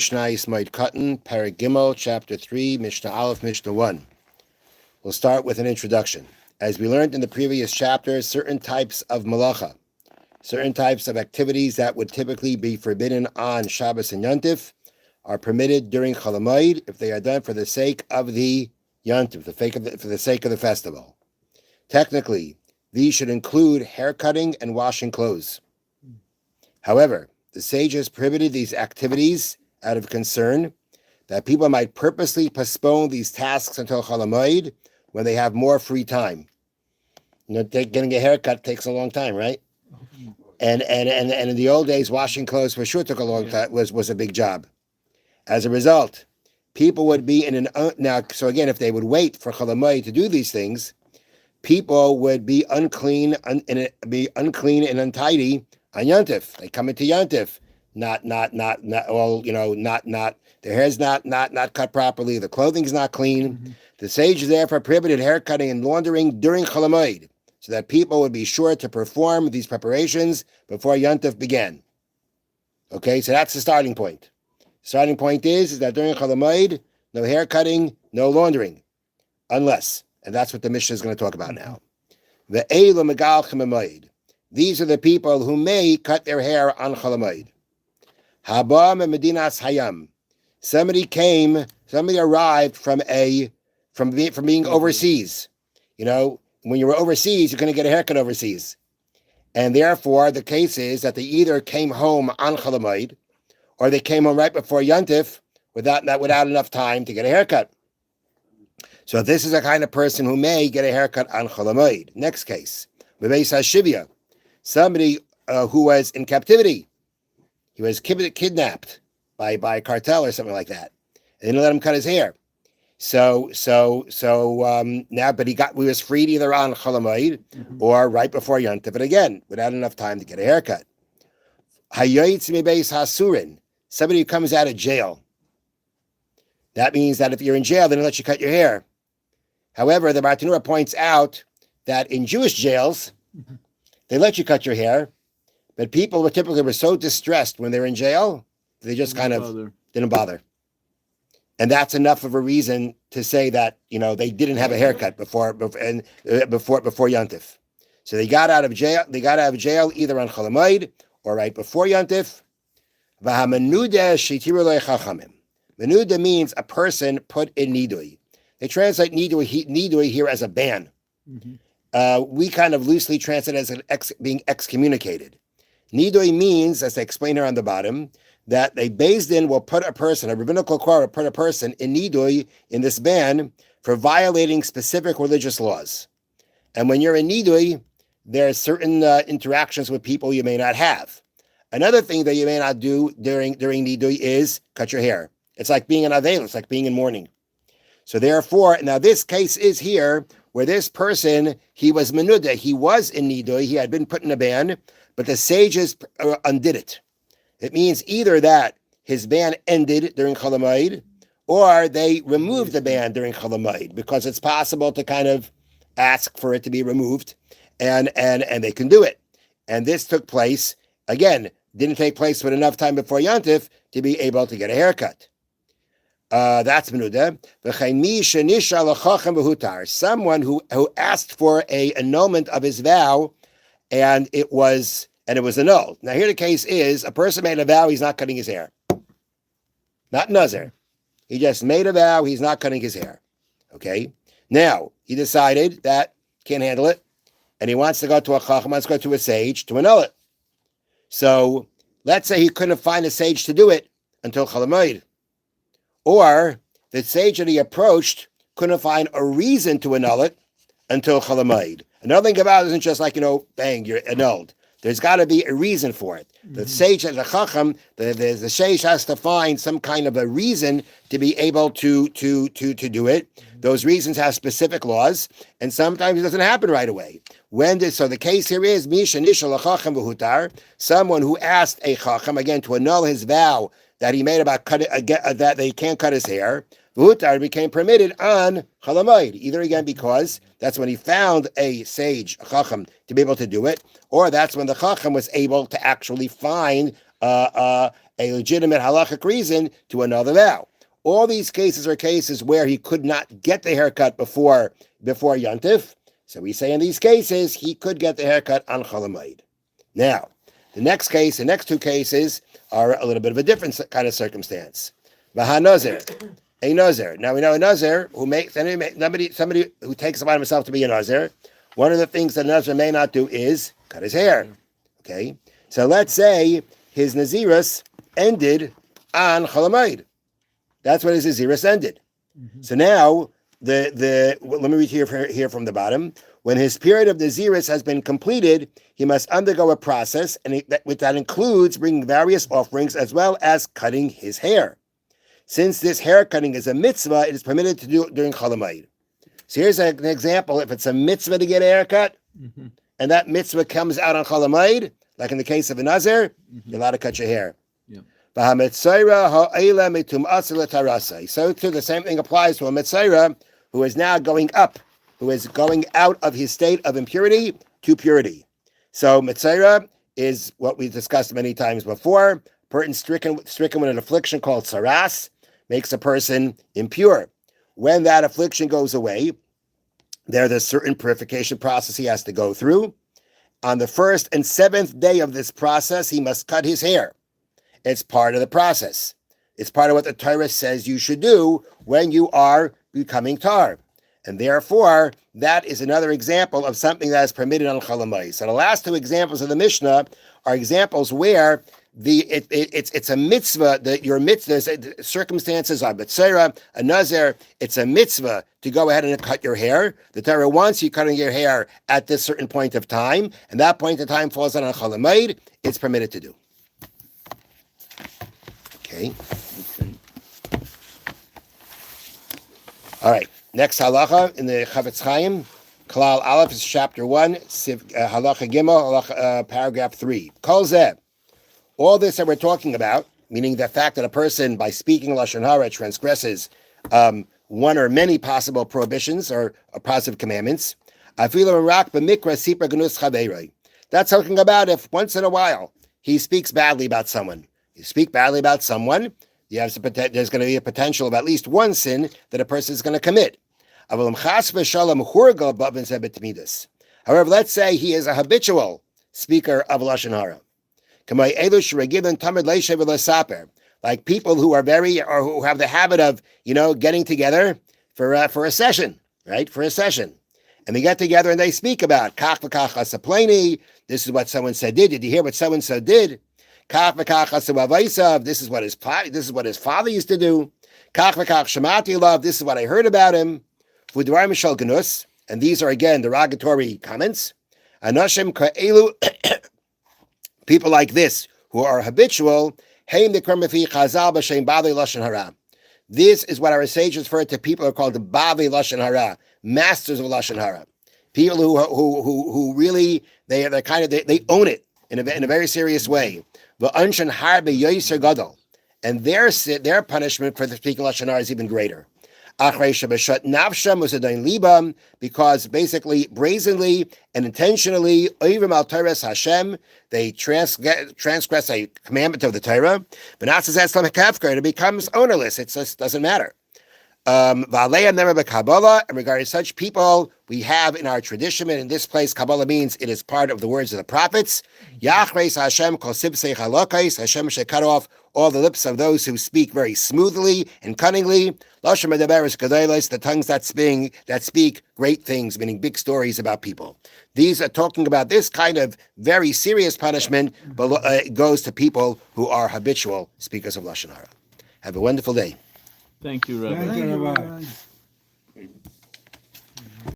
Mishna Ismail Cotton, Perek Gimel, Chapter 3, Mishnah Aleph, Mishnah 1. We'll start with an introduction. As we learned in the previous chapters, certain types of malacha, certain types of activities that would typically be forbidden on Shabbos and Yontif are permitted during Chol Hamoed if they are done for the sake of the Yontif, for the sake of the festival. Technically, these should include haircutting and washing clothes. However, the sages prohibited these activities out of concern that people might purposely postpone these tasks until Chol Hamoed when they have more free time. Getting a haircut takes a long time, right? And in the old days, washing clothes for sure took a long time, was a big job. As a result, people would be so again, if they would wait for Chol Hamoed to do these things, people would be unclean and untidy on Yontif. They come into Yontif, not their hair's not cut properly, the clothing's not clean. Mm-hmm. The sages therefore prohibited haircutting and laundering during Chol Hamoed, so that people would be sure to perform these preparations before Yontif began. Okay, so that's the starting point. Starting point is that during Chol Hamoed, no haircutting, no laundering, unless, and that's what the Mishna is going to talk about now. Ve'elu megal Hamoed. These are the people who may cut their hair on Chol Hamoed. Haba medinas hayam. Somebody arrived from being overseas. You know, when you were overseas, you're going to get a haircut overseas. And therefore, the case is that they either came home on Chol Hamoed, or they came home right before Yontif without enough time to get a haircut. So this is a kind of person who may get a haircut on Chol Hamoed. Next case, Bebeis HaShivya. Somebody who was in captivity. He was kidnapped by a cartel or something like that. They didn't let him cut his hair. So now, but he was freed either on Chol Hamoed or right before Yontif, but again, without enough time to get a haircut. Hayoyitz mibeis hasurin. Somebody who comes out of jail. That means that if you're in jail, they don't let you cut your hair. However, the Bartanura points out that in Jewish jails, they let you cut your hair, but people were so distressed when they're in jail, they just didn't bother. And that's enough of a reason to say that, they didn't have a haircut before Yontif. So they got out of jail either on Chol Hamoed or right before Yontif. Menuda means a person put in nidui. They translate nidui here as a ban. Mm-hmm. We kind of loosely translate it as being excommunicated. Nidui means, as I explain here on the bottom, that a Beis Din will put a rabbinical court will put a person in nidui, in this ban, for violating specific religious laws. And when you're in nidui, there are certain interactions with people you may not have. Another thing that you may not do during nidui is cut your hair. It's like being in aveil, it's like being in mourning. So therefore, now this case is here where this person, he was menuda, he was in nidui, he had been put in a ban, but the sages undid it. It means either that his ban ended during Chol Hamoed, or they removed the ban during Chol Hamoed, because it's possible to kind of ask for it to be removed, and they can do it. And this took place, again, didn't take place with enough time before Yontif to be able to get a haircut. That's menuda. Someone who asked for a annulment of his vow, and it was annulled. Now here the case is, a person made a vow, he's not cutting his hair. Not nazir. He just made a vow, he's not cutting his hair. Okay? Now, he decided that can't handle it, and he wants to go to a chacham, wants to go to a sage to annul it. So, let's say he couldn't find a sage to do it until Chol Hamoed. Or the sage that he approached couldn't find a reason to annul it until Chol Hamoed. Another thing about it isn't just like, bang, you're annulled. There's got to be a reason for it. The sage, the chacham, the sage has to find some kind of a reason to be able to do it. Those reasons have specific laws, and sometimes it doesn't happen right away. So the case here is Mishna l'chacham v'hutar, someone who asked a chacham again to annul his vow that he made about that they can't cut his hair. V'hutar became permitted on Chol Hamoed, either again because that's when he found a sage, a chacham, to be able to do it, or that's when the chacham was able to actually find a a legitimate halachic reason to annul the vow. All these cases are cases where he could not get the haircut before Yontif. So we say in these cases, he could get the haircut on Chol Hamoed. Now, the next two cases are a little bit of a different kind of circumstance. V'ha-nozer, a nozer. Now we know a nozer who makes somebody who takes upon himself to be a nozer. One of the things that a nozer may not do is cut his hair. Okay, so let's say his nazirus ended on Chol Hamoed. That's when his nazirus ended. Mm-hmm. So now let me read here from the bottom. When his period of nazirus has been completed, he must undergo a process, and that includes bringing various offerings as well as cutting his hair. Since this hair cutting is a mitzvah, it is permitted to do it during Chol Hamoed. So here's an example. If it's a mitzvah to get a haircut, mm-hmm. and that mitzvah comes out on Chol Hamoed, like in the case of a nazir, mm-hmm. you're allowed to cut your hair. Yeah. So too, the same thing applies to a mitzvah who is now going out of his state of impurity to purity. So mitzvah is what we discussed many times before. Person stricken with an affliction called saras makes a person impure. When that affliction goes away, there's a certain purification process he has to go through. On the 1st and 7th day of this process, he must cut his hair. It's part of the process. It's part of what the Torah says you should do when you are becoming tar. And therefore, that is another example of something that is permitted on Chol Hamoed. So the last two examples of the Mishnah are examples where it's a mitzvah, that your mitzvah circumstances are mitzvah, a nazir, it's a mitzvah to go ahead and cut your hair. The Torah wants you cutting your hair at this certain point of time, and that point of time falls on Chol Hamoed, it's permitted to do. Okay. All right. Next halacha in the Chofetz Chaim, Kalal Aleph is chapter 1, halacha Gimel, paragraph 3. Kol zeh. All this that we're talking about, meaning the fact that a person, by speaking Lashon Hara, transgresses one or many possible prohibitions or positive commandments. That's talking about if once in a while he speaks badly about someone. You speak badly about someone, there's going to be a potential of at least one sin that a person is going to commit. However, let's say he is a habitual speaker of Lashon Hara. Like people who are who have the habit of, getting together for a session, right? For a session. And they get together and they speak about, this is what so-and-so did. Did you hear what so-and-so did? This is what his father used to do. This is what I heard about him. And these are again derogatory comments. People like this who are habitual. This is what our sages refer to. People are called the Bavei Lashon Hara, masters of Lashon Hara. People who really they own it in a very serious way. And their punishment for the speaking Lashon Hara is even greater. Because basically, brazenly and intentionally, they transgress a commandment of the Torah. It becomes ownerless. It just doesn't matter. And regarding such people, we have in our tradition, and in this place, Kabbalah means it is part of the words of the prophets. Hashem should cut off all the lips of those who speak very smoothly and cunningly. The tongues that speak great things, meaning big stories about people. These are talking about this kind of very serious punishment, but it goes to people who are habitual speakers of Lashon Hara. Have a wonderful day. Thank you, Rabbi. Thank you, Rabbi.